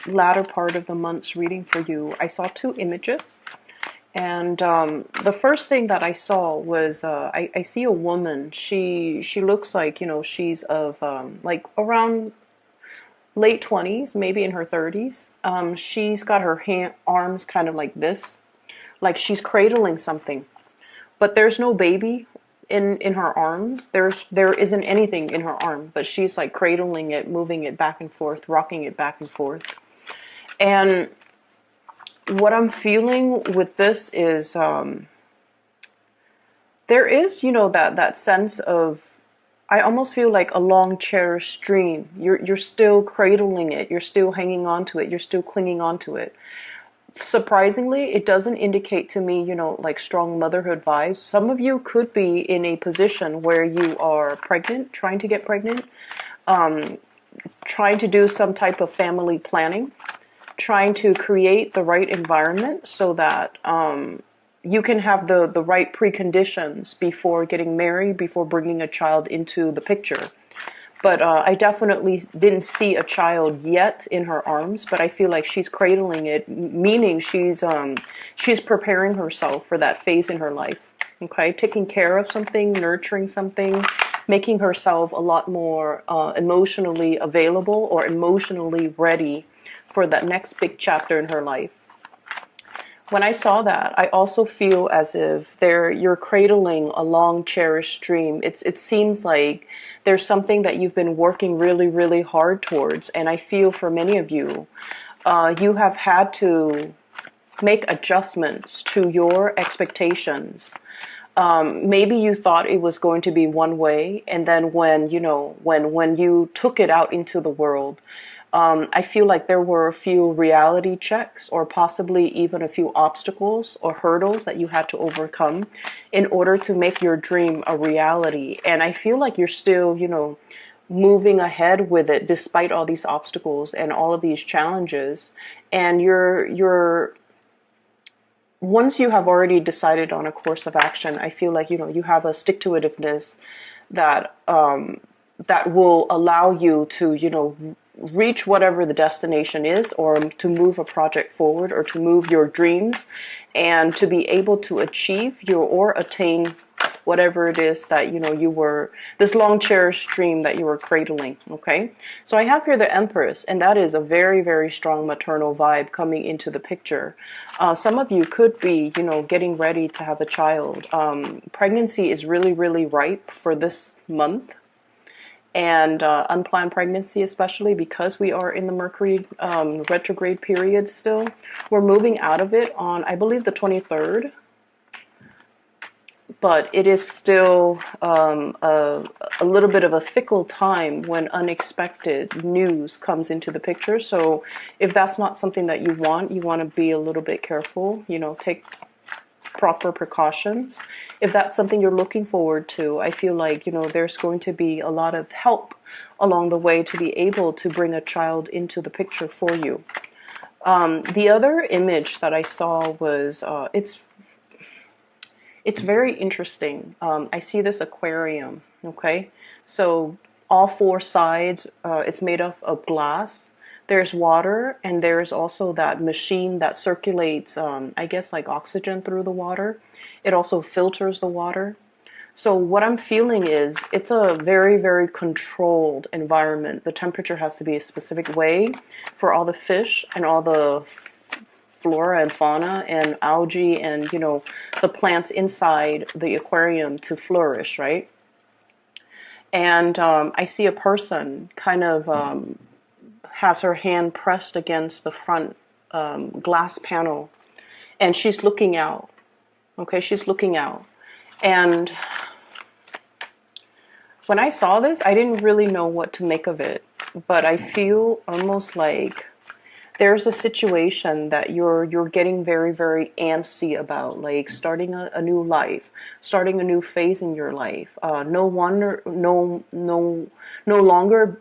latter part of the month's reading for you, I saw two images. And the first thing that I saw was I see a woman. She looks like, she's of like around late 20s, maybe in her 30s. She's got her arms kind of like this, like she's cradling something. But there's no baby in her arms. There isn't anything in her arm, but she's like cradling it, moving it back and forth, rocking it back and forth. And what I'm feeling with this is there is, that sense of, I almost feel like a long cherished dream. You're still cradling it. You're still hanging on to it. You're still clinging on to it. Surprisingly, it doesn't indicate to me, like strong motherhood vibes. Some of you could be in a position where you are pregnant, trying to get pregnant, trying to do some type of family planning, trying to create the right environment so that you can have the right preconditions before getting married, before bringing a child into the picture. But I definitely didn't see a child yet in her arms, but I feel like she's cradling it, meaning she's preparing herself for that phase in her life. Okay, taking care of something, nurturing something, making herself a lot more emotionally available or emotionally ready for that next big chapter in her life. When I saw that, I also feel as if you're cradling a long cherished dream. It seems like there's something that you've been working really, really hard towards. And I feel for many of you, you have had to make adjustments to your expectations. Maybe you thought it was going to be one way, and then when you took it out into the world, I feel like there were a few reality checks or possibly even a few obstacles or hurdles that you had to overcome in order to make your dream a reality. And I feel like you're still, moving ahead with it despite all these obstacles and all of these challenges. And you're once you have already decided on a course of action, I feel like, you have a stick-to-itiveness that that will allow you to, reach whatever the destination is, or to move a project forward, or to move your dreams, and to be able to achieve or attain whatever it is that you were, this long cherished dream that you were cradling. Okay, so I have here the Empress, and that is a very, very strong maternal vibe coming into the picture. Some of you could be getting ready to have a child. Pregnancy is really, really ripe for this month. And unplanned pregnancy, especially because we are in the Mercury retrograde period still. We're moving out of it on, I believe, the 23rd. But it is still a little bit of a fickle time when unexpected news comes into the picture. So if that's not something that you want to be a little bit careful, take proper precautions. If that's something you're looking forward to, I feel like, there's going to be a lot of help along the way to be able to bring a child into the picture for you. The other image that I saw was, it's very interesting. I see this aquarium, okay? So all four sides, it's made of glass. There's water, and there's also that machine that circulates, I guess, like oxygen through the water. It also filters the water. So what I'm feeling is it's a very, very controlled environment. The temperature has to be a specific way for all the fish and all the flora and fauna and algae and, the plants inside the aquarium to flourish, right? And I see a person kind of has her hand pressed against the front glass panel, and she's looking out. Okay, she's looking out. And when I saw this, I didn't really know what to make of it, but I feel almost like there's a situation that you're getting very, very antsy about, like starting a new life, starting a new phase in your life. No longer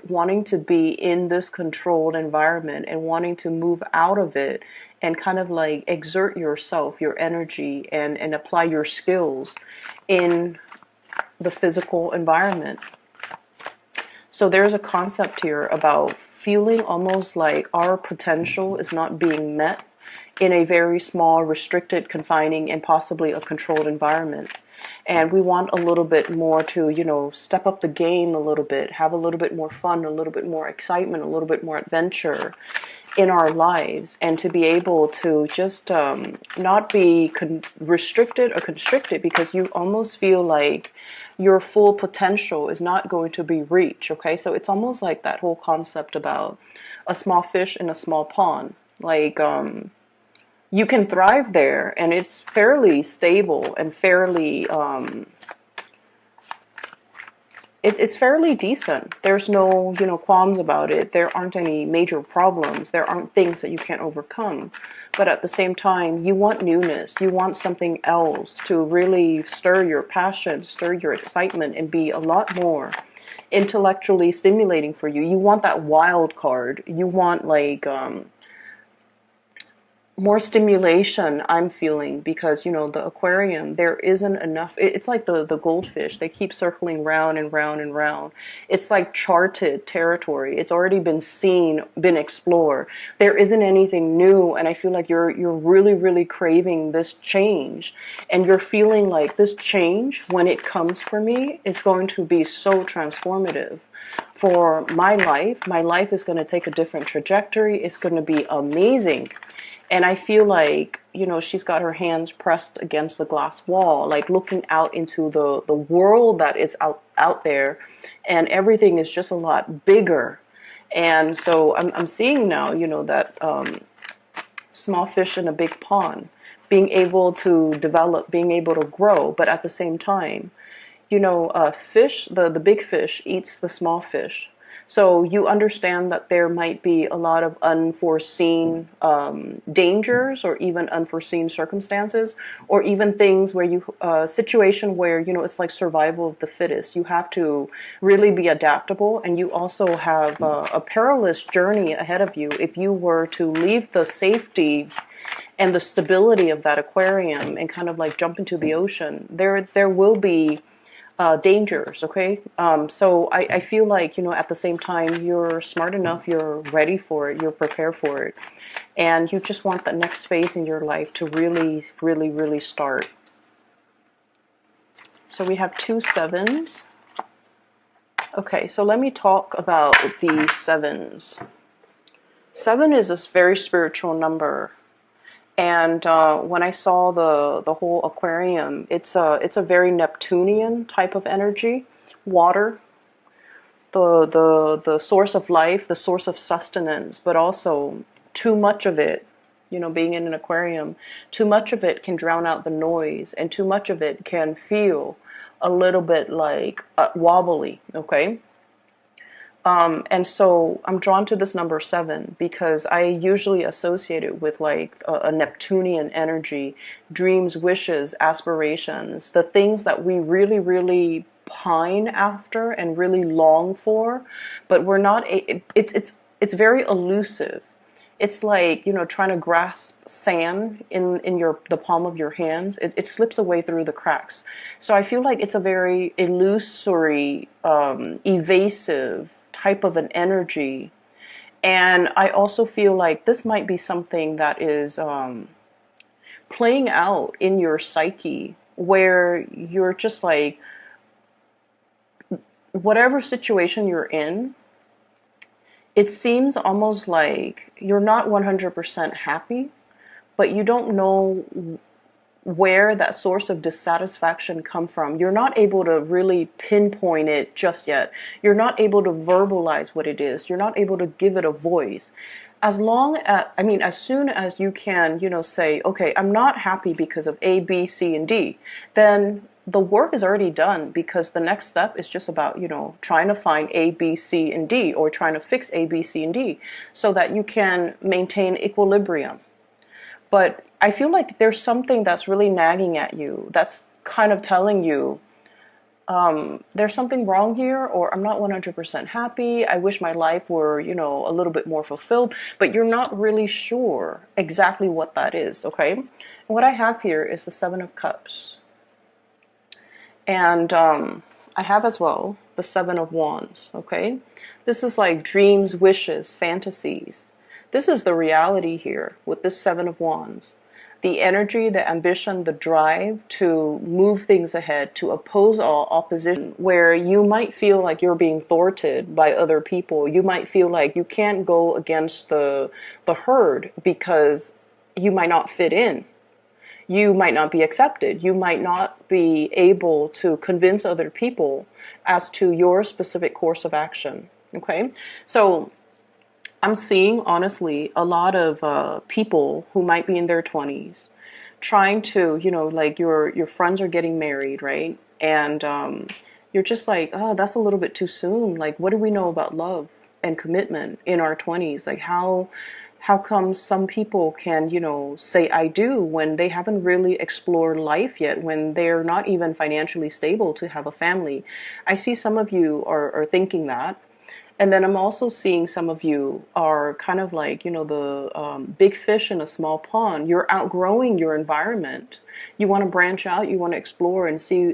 wanting to be in this controlled environment and wanting to move out of it and kind of like exert yourself, your energy, and apply your skills in the physical environment. So there's a concept here about feeling almost like our potential is not being met in a very small, restricted, confining, and possibly a controlled environment. And we want a little bit more to, step up the game a little bit, have a little bit more fun, a little bit more excitement, a little bit more adventure in our lives, and to be able to just not be restricted or constricted, because you almost feel like your full potential is not going to be reached. Okay, so it's almost like that whole concept about a small fish in a small pond. Like, you can thrive there, and it's fairly stable and fairly it's fairly decent. There's no, qualms about it. There aren't any major problems. There aren't things that you can't overcome. But at the same time, you want newness. You want something else to really stir your passion, stir your excitement, and be a lot more intellectually stimulating for you. You want that wild card. You want, like, more stimulation, I'm feeling, because the aquarium, there isn't enough. It's like the goldfish, they keep circling round and round and round. It's like charted territory. It's already been seen, been explored. There isn't anything new, and I feel like you're really, really craving this change, and you're feeling like this change, when it comes for me, is going to be so transformative for my life. My life is going to take a different trajectory. It's going to be amazing. And I feel like, she's got her hands pressed against the glass wall, like looking out into the world that is out there, and everything is just a lot bigger. And so I'm seeing now, that small fish in a big pond, being able to develop, being able to grow, but at the same time, fish, the big fish eats the small fish. So you understand that there might be a lot of unforeseen dangers, or even unforeseen circumstances, or even things where situation where, it's like survival of the fittest. You have to really be adaptable, and you also have a perilous journey ahead of you if you were to leave the safety and the stability of that aquarium and kind of like jump into the ocean. There will be dangers, okay? So I feel like, at the same time, you're smart enough, you're ready for it, you're prepared for it, and you just want the next phase in your life to really, really, really start. So we have 2 sevens. Okay, so let me talk about the sevens. 7 is this very spiritual number. And when I saw the whole aquarium, it's a very Neptunian type of energy, water, the source of life, the source of sustenance, but also too much of it, being in an aquarium, too much of it can drown out the noise, and too much of it can feel a little bit like wobbly, okay? And so I'm drawn to this number 7 because I usually associate it with like a Neptunian energy, dreams, wishes, aspirations, the things that we really, really pine after and really long for, but we're not. It's very elusive. It's like, trying to grasp sand in the palm of your hands. It slips away through the cracks. So I feel like it's a very illusory, evasive type of an energy. And I also feel like this might be something that is playing out in your psyche, where you're just like, whatever situation you're in, it seems almost like you're not 100% happy, but you don't know where that source of dissatisfaction come from. You're not able to really pinpoint it just yet. You're not able to verbalize what it is. You're not able to give it a voice. As soon as you can, say, okay, I'm not happy because of A, B, C, and D, then the work is already done, because the next step is just about, trying to find A, B, C, and D, or trying to fix A, B, C, and D, so that you can maintain equilibrium. But I feel like there's something that's really nagging at you, that's kind of telling you, there's something wrong here, or I'm not 100% happy. I wish my life were, a little bit more fulfilled, but you're not really sure exactly what that is, okay? And what I have here is the 7 of Cups. And I have as well the Seven of Wands, okay? This is like dreams, wishes, fantasies. This is the reality here with this Seven of Wands. The energy, the ambition, the drive to move things ahead, to oppose all opposition, where you might feel like you're being thwarted by other people. You might feel like you can't go against the herd because you might not fit in. You might not be accepted. You might not be able to convince other people as to your specific course of action. Okay? So I'm seeing, honestly, a lot of people who might be in their 20s trying to, like your friends are getting married, right? And you're just like, oh, that's a little bit too soon. Like, what do we know about love and commitment in our 20s? Like, how come some people can, say I do when they haven't really explored life yet, when they're not even financially stable to have a family? I see some of you are thinking that. And then I'm also seeing some of you are kind of like, the big fish in a small pond. You're outgrowing your environment. You want to branch out. You want to explore and see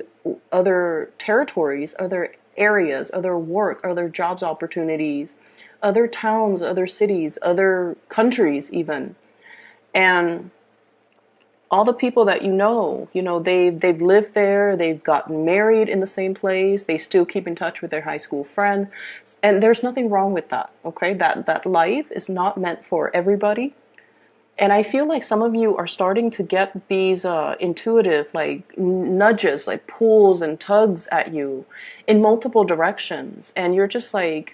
other territories, other areas, other work, other jobs opportunities, other towns, other cities, other countries even. And all the people that they've lived there, they've gotten married in the same place, they still keep in touch with their high school friend. And there's nothing wrong with that, okay? That life is not meant for everybody. And I feel like some of you are starting to get these intuitive like nudges, like pulls and tugs at you in multiple directions. And you're just like,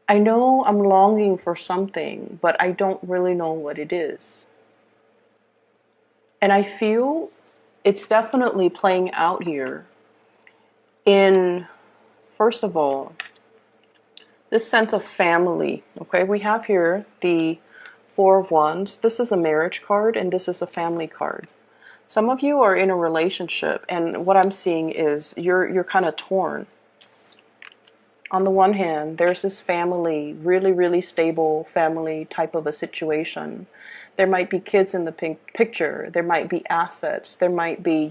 I know I'm longing for something, but I don't really know what it is. And I feel it's definitely playing out here in, first of all, this sense of family. Okay, we have here the Four of Wands. This is a marriage card and this is a family card. Some of you are in a relationship and what I'm seeing is you're kind of torn. On the one hand, there's this family, really, really stable family type of a situation. There might be kids in the picture. There might be assets. There might be,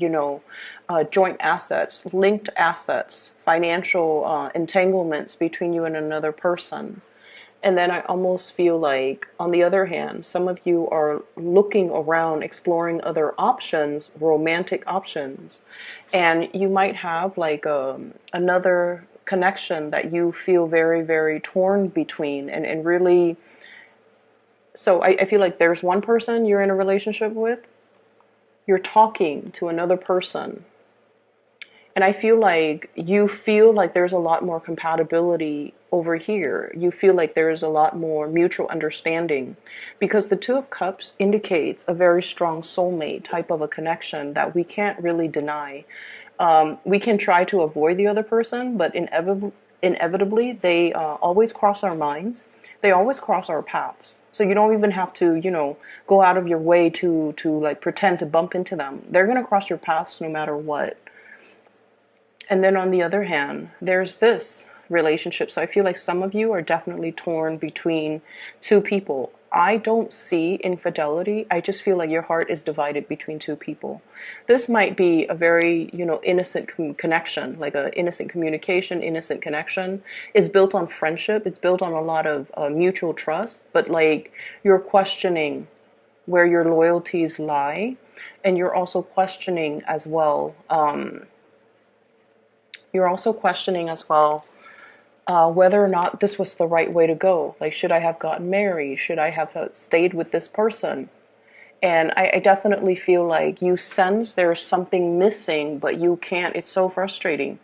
joint assets, linked assets, financial entanglements between you and another person. And then I almost feel like, on the other hand, some of you are looking around, exploring other options, romantic options. And you might have like another connection that you feel very, very torn between and really. So I feel like there's one person you're in a relationship with. You're talking to another person. And I feel like you feel like there's a lot more compatibility over here. You feel like there's a lot more mutual understanding because the Two of Cups indicates a very strong soulmate type of a connection that we can't really deny. We can try to avoid the other person, but inevitably they always cross our minds. They always cross our paths. So you don't even have to, go out of your way to like pretend to bump into them. They're going to cross your paths no matter what. And then on the other hand, there's this relationship. So I feel like some of you are definitely torn between two people. I don't see infidelity. I just feel like your heart is divided between two people. This might be a very, innocent connection, like an innocent communication, innocent connection. It's built on friendship. It's built on a lot of mutual trust. But like you're questioning where your loyalties lie. And you're also questioning as well. Whether or not this was the right way to go. Like, should I have gotten married? Should I have stayed with this person? And I definitely feel like you sense there's something missing, but you can't. It's so frustrating.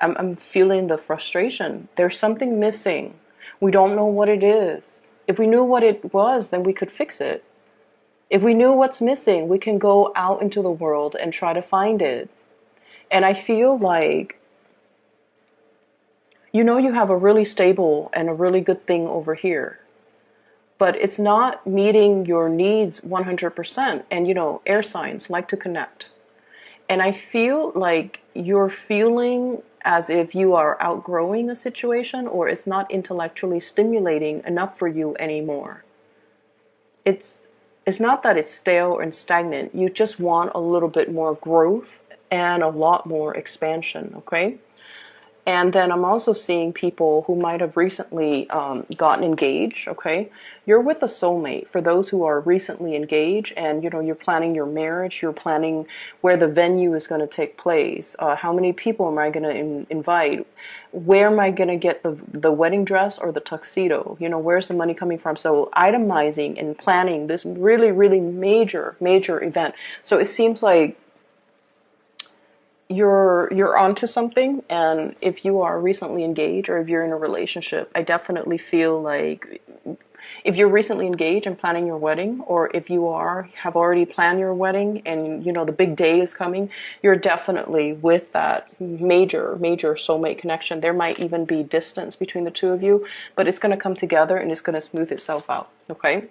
I'm feeling the frustration. There's something missing. We don't know what it is. If we knew what it was, then we could fix it. If we knew what's missing, we can go out into the world and try to find it. And I feel like you have a really stable and a really good thing over here, but it's not meeting your needs 100%. And, air signs like to connect. And I feel like you're feeling as if you are outgrowing a situation or it's not intellectually stimulating enough for you anymore. It's not that it's stale and stagnant. You just want a little bit more growth and a lot more expansion, okay? And then I'm also seeing people who might have recently gotten engaged, okay? You're with a soulmate. For those who are recently engaged and, you're planning your marriage, you're planning where the venue is going to take place. How many people am I going to invite? Where am I going to get the wedding dress or the tuxedo? Where's the money coming from? So itemizing and planning this really, really major, major event. So it seems like you're onto something, and if you are recently engaged or if you're in a relationship, I definitely feel like if you're recently engaged and planning your wedding, or if you have already planned your wedding and the big day is coming, you're definitely with that major soulmate connection. There might even be distance between the two of you, but it's going to come together and it's going to smooth itself out, okay?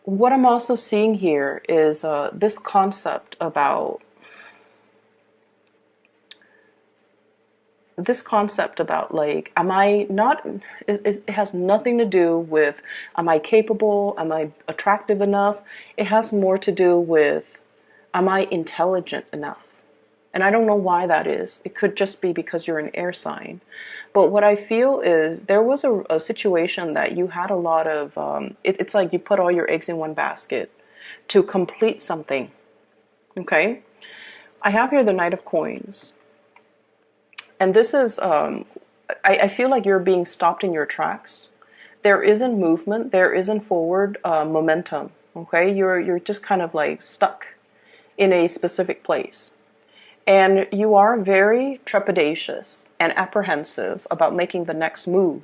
What I'm also seeing here is this concept about like, am I not, it has nothing to do with, am I capable, am I attractive enough? It has more to do with, am I intelligent enough? And I don't know why that is. It could just be because you're an air sign. But what I feel is there was a situation that you had a lot of, it's like you put all your eggs in one basket to complete something, okay? I have here the Knight of Coins. And this is, I feel like you're being stopped in your tracks. There isn't movement. There isn't forward momentum. Okay, you're just kind of like stuck in a specific place, and you are very trepidatious and apprehensive about making the next move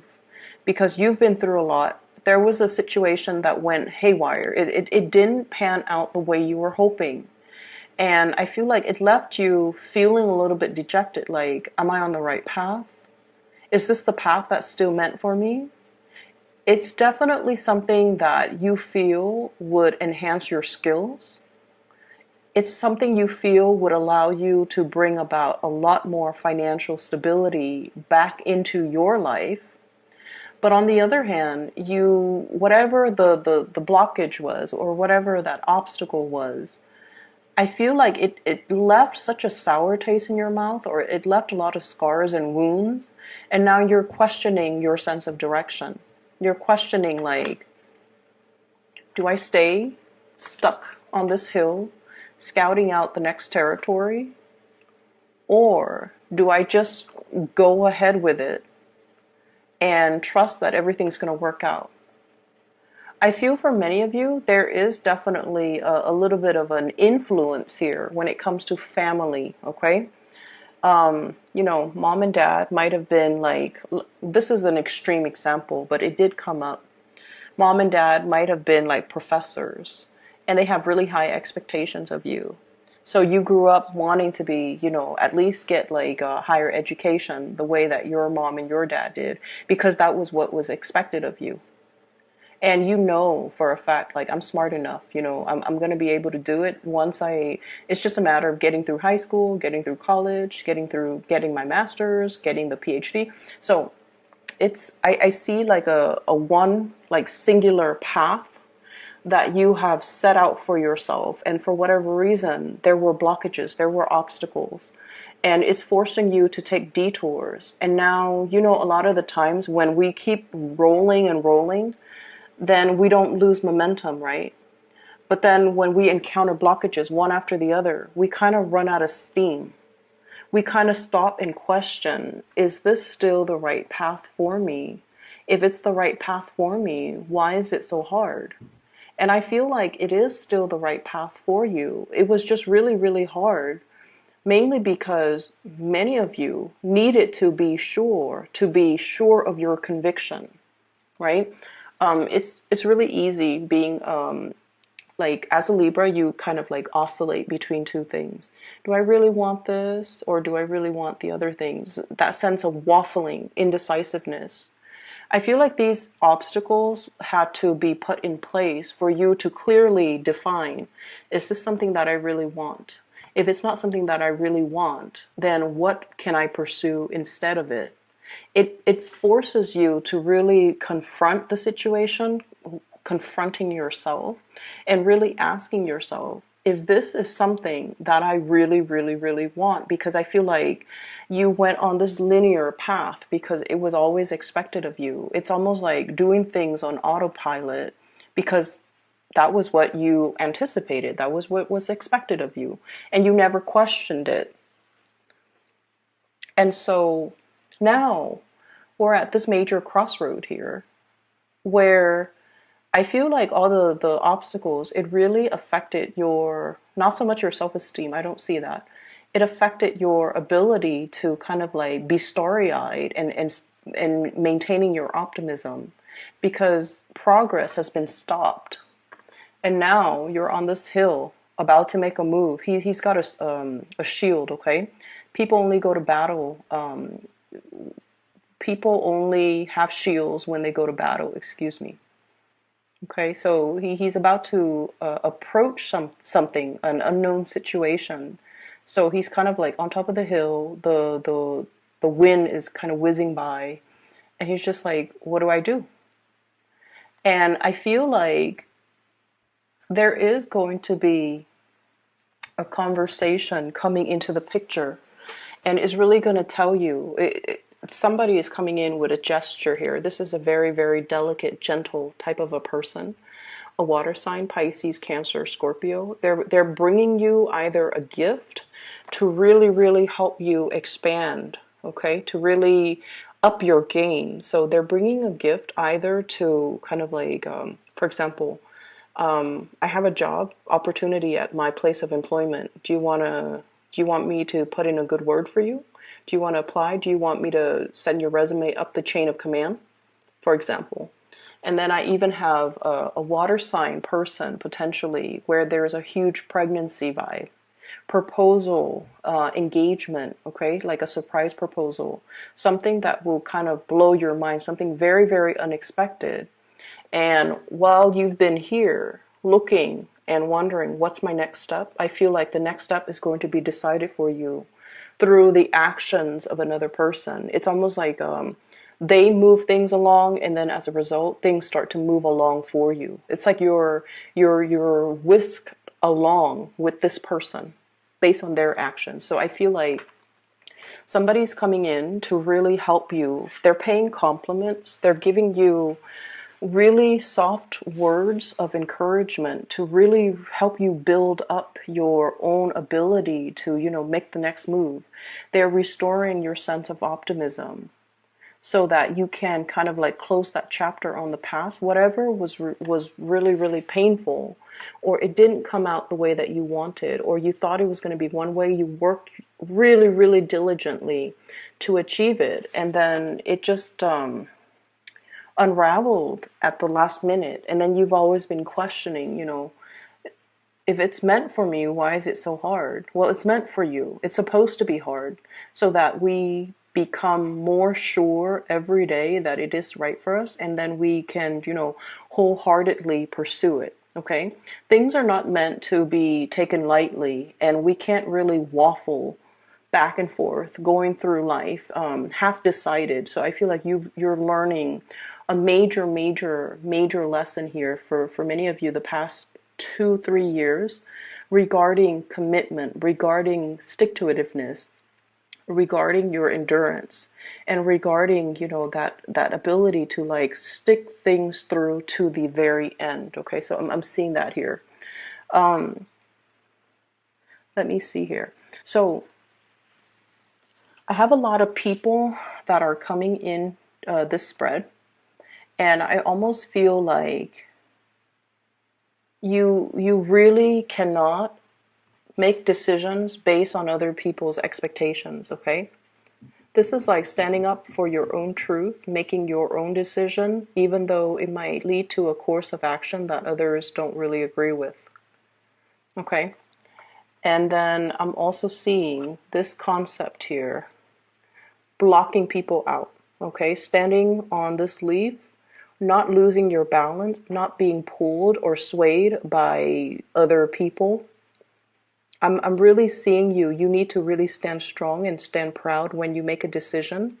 because you've been through a lot. There was a situation that went haywire. It didn't pan out the way you were hoping. And I feel like it left you feeling a little bit dejected, like, am I on the right path? Is this the path that's still meant for me? It's definitely something that you feel would enhance your skills. It's something you feel would allow you to bring about a lot more financial stability back into your life. But on the other hand, whatever the blockage was, or whatever that obstacle was, I feel like it left such a sour taste in your mouth, or it left a lot of scars and wounds, and now you're questioning your sense of direction. You're questioning, like, do I stay stuck on this hill, scouting out the next territory? Or do I just go ahead with it and trust that everything's going to work out? I feel for many of you, there is definitely a little bit of an influence here when it comes to family, okay? Mom and dad might have been like, this is an extreme example, but it did come up. Mom and dad might have been like professors, and they have really high expectations of you. So you grew up wanting to be, at least get like a higher education the way that your mom and your dad did, because that was what was expected of you. And for a fact, like, I'm smart enough, I'm going to be able to do it it's just a matter of getting through high school, getting through college, getting my master's, getting the PhD. So I see like a one, like, singular path that you have set out for yourself. And for whatever reason, there were blockages, there were obstacles. And it's forcing you to take detours. And now, a lot of the times when we keep rolling and rolling, then we don't lose momentum, right? But then when we encounter blockages one after the other, we kind of run out of steam. We kind of stop and question, is this still the right path for me? If it's the right path for me, why is it so hard? And I feel like it is still the right path for you. It was just really, really hard, mainly because many of you needed to be sure of your conviction, right? It's really easy being, like, as a Libra, you kind of like oscillate between two things. Do I really want this, or do I really want the other things? That sense of waffling, indecisiveness. I feel like these obstacles had to be put in place for you to clearly define, is this something that I really want? If it's not something that I really want, then what can I pursue instead of it? It forces you to really confront the situation, confronting yourself, and really asking yourself, if this is something that I really, really, really want, because I feel like you went on this linear path because it was always expected of you. It's almost like doing things on autopilot because that was what you anticipated. That was what was expected of you. And you never questioned it. And so now we're at this major crossroad here where I feel like all the obstacles, it really affected your, not so much your self-esteem, I don't see that. It affected your ability to kind of like be starry-eyed and maintaining your optimism because progress has been stopped. And now you're on this hill about to make a move. He's got a shield, okay? People only go to battle. People only have shields when they go to battle, excuse me. Okay, so he's about to approach something, an unknown situation. So he's kind of like on top of the hill. The wind is kind of whizzing by, and he's just like, "What do I do?" And I feel like there is going to be a conversation coming into the picture, and is really going to tell you. Somebody is coming in with a gesture here. This is a very, very delicate, gentle type of a person. A water sign, Pisces, Cancer, Scorpio. They're bringing you either a gift to really, really help you expand, okay? To really up your game. So they're bringing a gift either to kind of like, for example, I have a job opportunity at my place of employment. Do you want me to put in a good word for you? Do you want to apply? Do you want me to send your resume up the chain of command, for example? And then I even have a water sign person potentially where there's a huge pregnancy vibe, proposal, engagement, okay, like a surprise proposal, something that will kind of blow your mind, something very, very unexpected. And while you've been here looking and wondering what's my next step, I feel like the next step is going to be decided for you through the actions of another person. It's almost like they move things along, and then as a result, things start to move along for you. It's like you're whisked along with this person based on their actions. So I feel like somebody's coming in to really help you. They're paying compliments. They're giving you really soft words of encouragement to really help you build up your own ability to, make the next move. They're restoring your sense of optimism so that you can kind of like close that chapter on the past, whatever was really, really painful, or it didn't come out the way that you wanted, or you thought it was going to be one way. You worked really, really diligently to achieve it, and then it just unraveled at the last minute. And then you've always been questioning, if it's meant for me, why is it so hard? Well, it's meant for you. It's supposed to be hard so that we become more sure every day that it is right for us, and then we can, wholeheartedly pursue it. Okay? Things are not meant to be taken lightly, and we can't really waffle back and forth going through life half decided. So I feel like you're learning a major, major, major lesson here for many of you the past 2-3 years regarding commitment, regarding stick-to-itiveness, regarding your endurance, and regarding that ability to like stick things through to the very end. Okay, so I'm seeing that here. Let me see here. So I have a lot of people that are coming in this spread, and I almost feel like you really cannot make decisions based on other people's expectations, okay? This is like standing up for your own truth, making your own decision, even though it might lead to a course of action that others don't really agree with, okay? And then I'm also seeing this concept here, blocking people out, okay? Standing on this leaf, not losing your balance, not being pulled or swayed by other people. I'm really seeing you. You need to really stand strong and stand proud when you make a decision,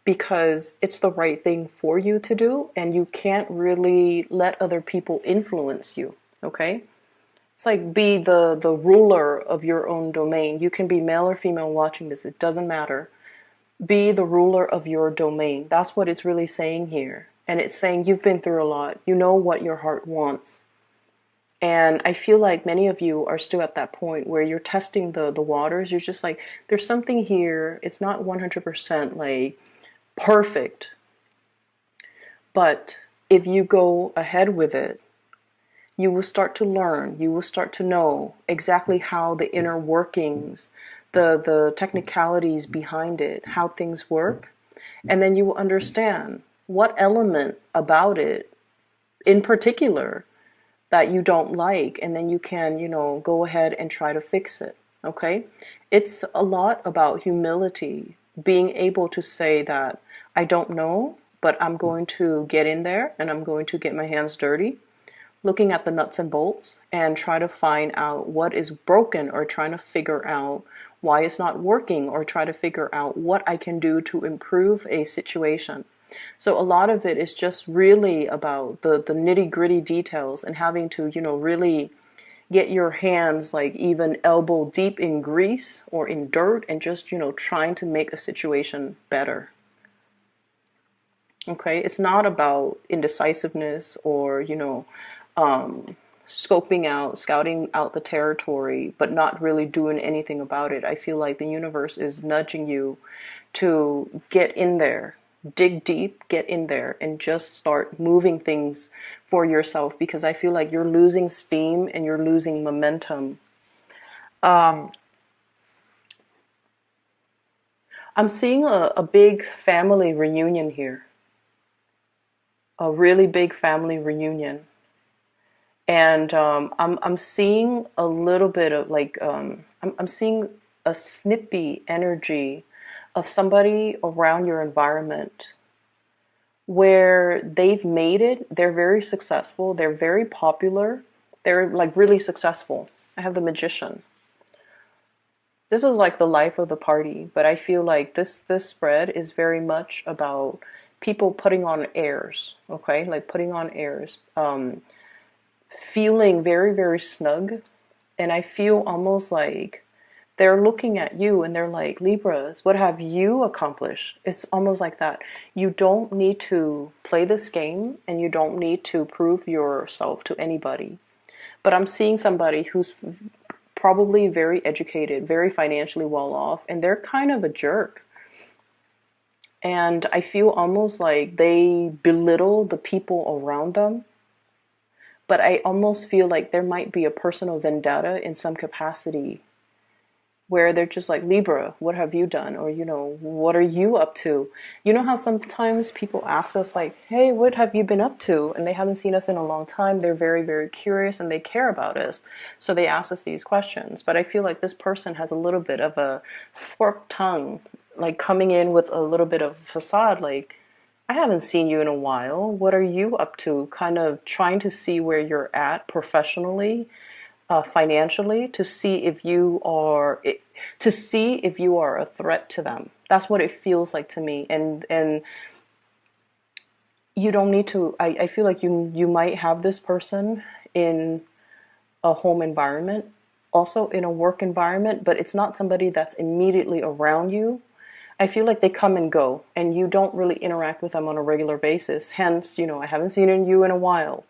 because it's the right thing for you to do, and you can't really let other people influence you, okay? It's like be the ruler of your own domain. You can be male or female watching this. It doesn't matter. Be the ruler of your domain. That's what it's really saying here. And it's saying you've been through a lot. You know what your heart wants. And I feel like many of you are still at that point where you're testing the waters. You're just like, there's something here. It's not 100% like perfect. But if you go ahead with it, you will start to learn. You will start to know exactly how the inner workings, the technicalities behind it, how things work. And then you will understand what element about it in particular that you don't like, and then you can, go ahead and try to fix it. Okay? It's a lot about humility, being able to say that I don't know, but I'm going to get in there and I'm going to get my hands dirty, looking at the nuts and bolts and try to find out what is broken, or trying to figure out why it's not working, or try to figure out what I can do to improve a situation. So a lot of it is just really about the nitty-gritty details, and having to, really get your hands like even elbow deep in grease or in dirt, and just, trying to make a situation better. Okay, it's not about indecisiveness or, scouting out the territory, but not really doing anything about it. I feel like the universe is nudging you to get in there, dig deep, get in there, and just start moving things for yourself, because I feel like you're losing steam and you're losing momentum. I'm seeing a big family reunion here, a really big family reunion. And I'm seeing a little bit of like, I'm seeing a snippy energy of somebody around your environment where they've made it. They're very successful. They're very popular. They're like really successful. I have the Magician. This is like the life of the party, but I feel like this spread is very much about people putting on airs, okay? Like putting on airs. Feeling very, very snug. And I feel almost like they're looking at you and they're like, Libras, what have you accomplished? It's almost like that. You don't need to play this game, and you don't need to prove yourself to anybody. But I'm seeing somebody who's probably very educated, very financially well off, and they're kind of a jerk. And I feel almost like they belittle the people around them. But I almost feel like there might be a personal vendetta in some capacity, where they're just like, Libra, what have you done? Or, what are you up to? You know how sometimes people ask us like, hey, what have you been up to? And they haven't seen us in a long time. They're very, very curious and they care about us. So they ask us these questions. But I feel like this person has a little bit of a forked tongue, like coming in with a little bit of facade, like, I haven't seen you in a while. What are you up to? Kind of trying to see where you're at professionally, financially, to see if you are a threat to them. That's what it feels like to me. And you don't need to. I feel like you might have this person in a home environment, also in a work environment, but it's not somebody that's immediately around you. I feel like they come and go, and you don't really interact with them on a regular basis. Hence, I haven't seen you in a while.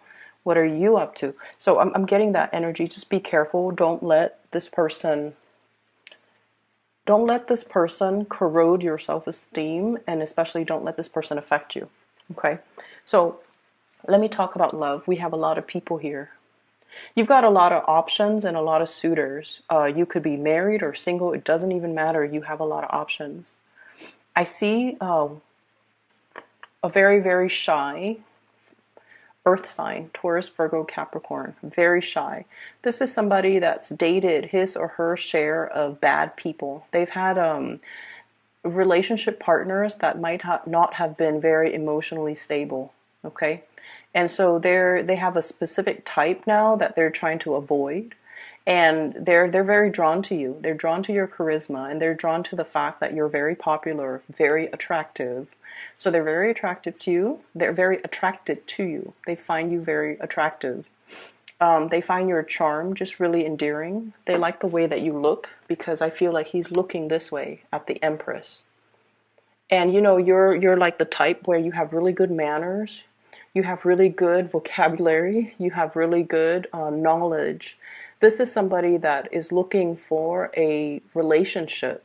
What are you up to? So I'm getting that energy. Just be careful. Don't let this person corrode your self-esteem, and especially don't let this person affect you. Okay? So let me talk about love. We have a lot of people here. You've got a lot of options and a lot of suitors. You could be married or single. It doesn't even matter. You have a lot of options. I see a very, very shy earth sign, Taurus, Virgo, Capricorn, very shy. This is somebody that's dated his or her share of bad people. They've had relationship partners that might not have been very emotionally stable, okay? And so they have a specific type now that they're trying to avoid. And they're very drawn to you. They're drawn to your charisma, and they're drawn to the fact that you're very popular, very attractive. So they're very attractive to you. They're very attracted to you. They find you very attractive. They find your charm just really endearing. They like the way that you look, because I feel like he's looking this way at the Empress. And you're like the type where you have really good manners, you have really good vocabulary, you have really good knowledge. This is somebody that is looking for a relationship,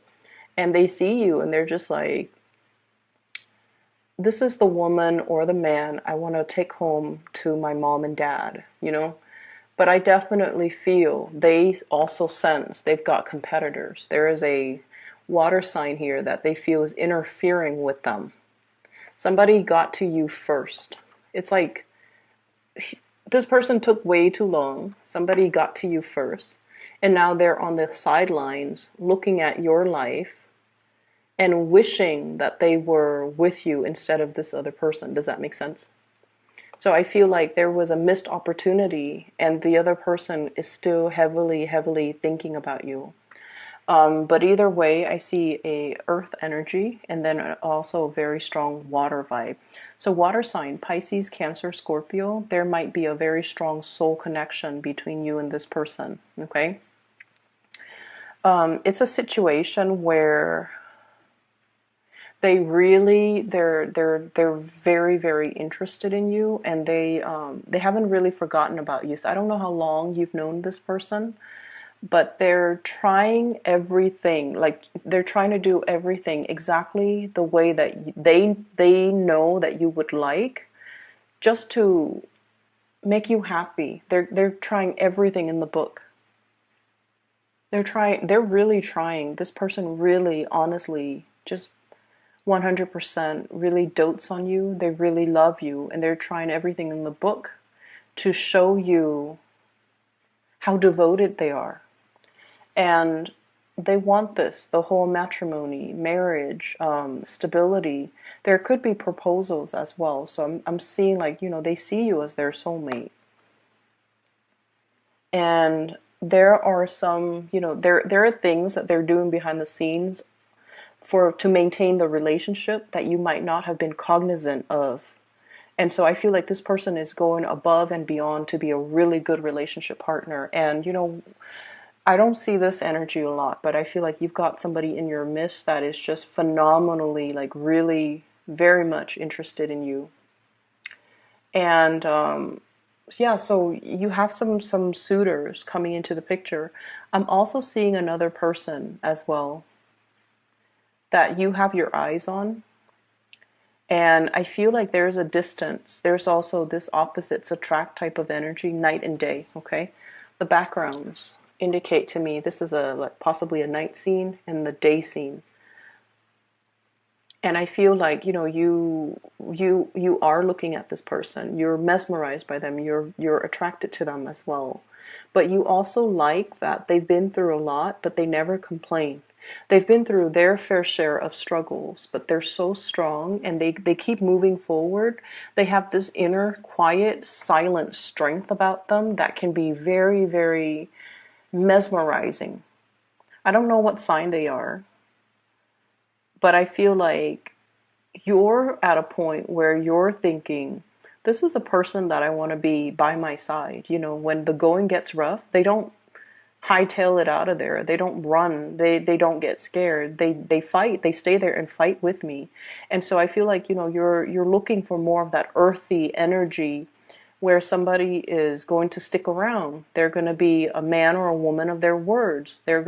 and they see you and they're just like, this is the woman or the man I want to take home to my mom and dad. But I definitely feel they also sense they've got competitors. There is a water sign here that they feel is interfering with them. Somebody got to you first. It's like this person took way too long. Somebody got to you first. And now they're on the sidelines looking at your life and wishing that they were with you instead of this other person. Does that make sense? So I feel like there was a missed opportunity, and the other person is still heavily, heavily thinking about you. But either way, I see a earth energy and then also a very strong water vibe. So water sign, Pisces, Cancer, Scorpio, there might be a very strong soul connection between you and this person, okay? It's a situation where they're very, very interested in you, and they haven't really forgotten about you. So I don't know how long you've known this person, but they're trying everything. Like, they're trying to do everything exactly the way that they know that you would like, just to make you happy. They're trying everything in the book. They're really trying. This person really, honestly, just 100% really dotes on you. They really love you, and they're trying everything in the book to show you how devoted they are. And they want this, the whole matrimony, marriage, stability. There could be proposals as well. So I'm seeing, like, they see you as their soulmate. And there are some, there are things that they're doing behind the scenes to maintain the relationship that you might not have been cognizant of. And so I feel like this person is going above and beyond to be a really good relationship partner. And I don't see this energy a lot, but I feel like you've got somebody in your midst that is just phenomenally, like, really very much interested in you. And yeah, so you have some suitors coming into the picture. I'm also seeing another person as well that you have your eyes on. And I feel like there's a distance. There's also this opposites attract type of energy, night and day, okay? The backgrounds indicate to me this is possibly a night scene and the day scene. And I feel like, you are looking at this person. You're mesmerized by them. You're attracted to them as well. But you also like that they've been through a lot, but they never complain. They've been through their fair share of struggles, but they're so strong, and they keep moving forward. They have this inner, quiet, silent strength about them that can be very, very mesmerizing. I don't know what sign they are, but I feel like you're at a point where you're thinking, this is a person that I want to be by my side. When the going gets rough, they don't hightail it out of there. They don't run. They don't get scared. They fight. They stay there and fight with me. And so I feel like, you're looking for more of that earthy energy where somebody is going to stick around. They're going to be a man or a woman of their words. They're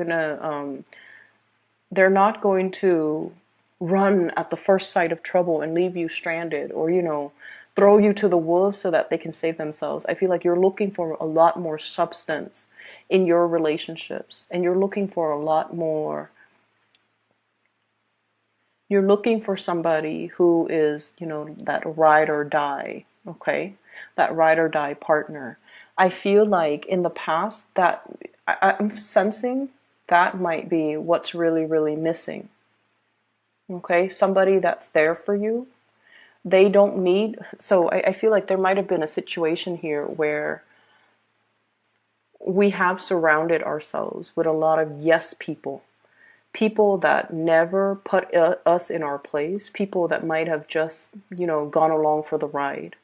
not going to run at the first sight of trouble and leave you stranded, or, throw you to the wolves so that they can save themselves. I feel like you're looking for a lot more substance in your relationships, and you're looking for a lot more. You're looking for somebody who is, that ride or die, okay? That ride or die partner. I feel like in the past that I'm sensing that might be what's really, really missing. Okay? Somebody that's there for you. They don't need, so I feel like there might have been a situation here where we have surrounded ourselves with a lot of yes people. People that never put us in our place. People that might have just, gone along for the ride.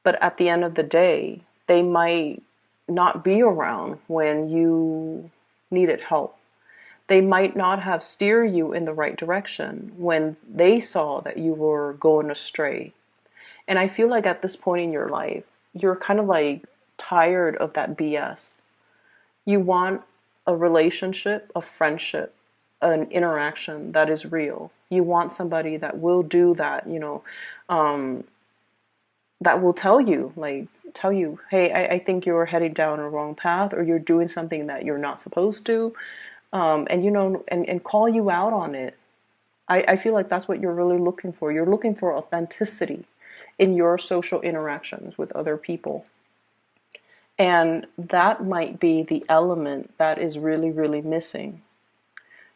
But at the end of the day, They might not be around when you needed help. They might not have steered you in the right direction when they saw that you were going astray. And I feel like at this point in your life, you're kind of like tired of that BS. You want a relationship, a friendship, an interaction that is real. You want somebody that will do that, um, that will tell you, hey, I think you're heading down a wrong path, or you're doing something that you're not supposed to, and call you out on it. I feel like that's what you're really looking for. You're looking for authenticity in your social interactions with other people. And that might be the element that is really, really missing.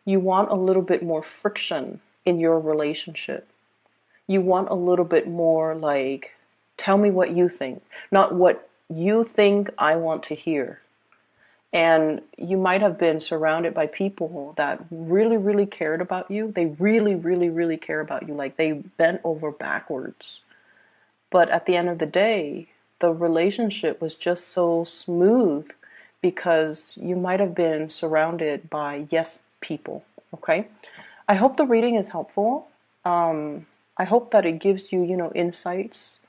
You want a little bit more friction in your relationship. You want a little bit more like, tell me what you think, not what you think I want to hear. And you might have been surrounded by people that really, really cared about you. They really, really, really care about you. Like they bent over backwards. But at the end of the day, the relationship was just so smooth because you might have been surrounded by yes people. Okay. I hope the reading is helpful. I hope that it gives you, insights,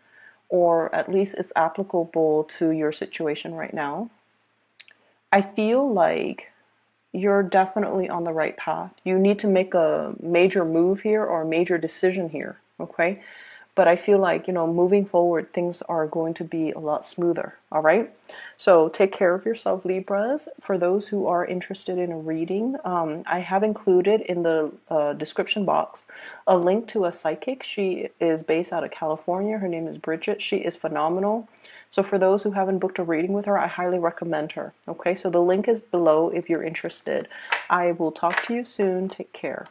or at least it's applicable to your situation right now. I feel like you're definitely on the right path. You need to make a major move here or a major decision here, okay? But I feel like, moving forward, things are going to be a lot smoother, all right? So take care of yourself, Libras. For those who are interested in a reading, I have included in the description box a link to a psychic. She is based out of California. Her name is Bridget. She is phenomenal. So for those who haven't booked a reading with her, I highly recommend her. Okay, so the link is below if you're interested. I will talk to you soon. Take care.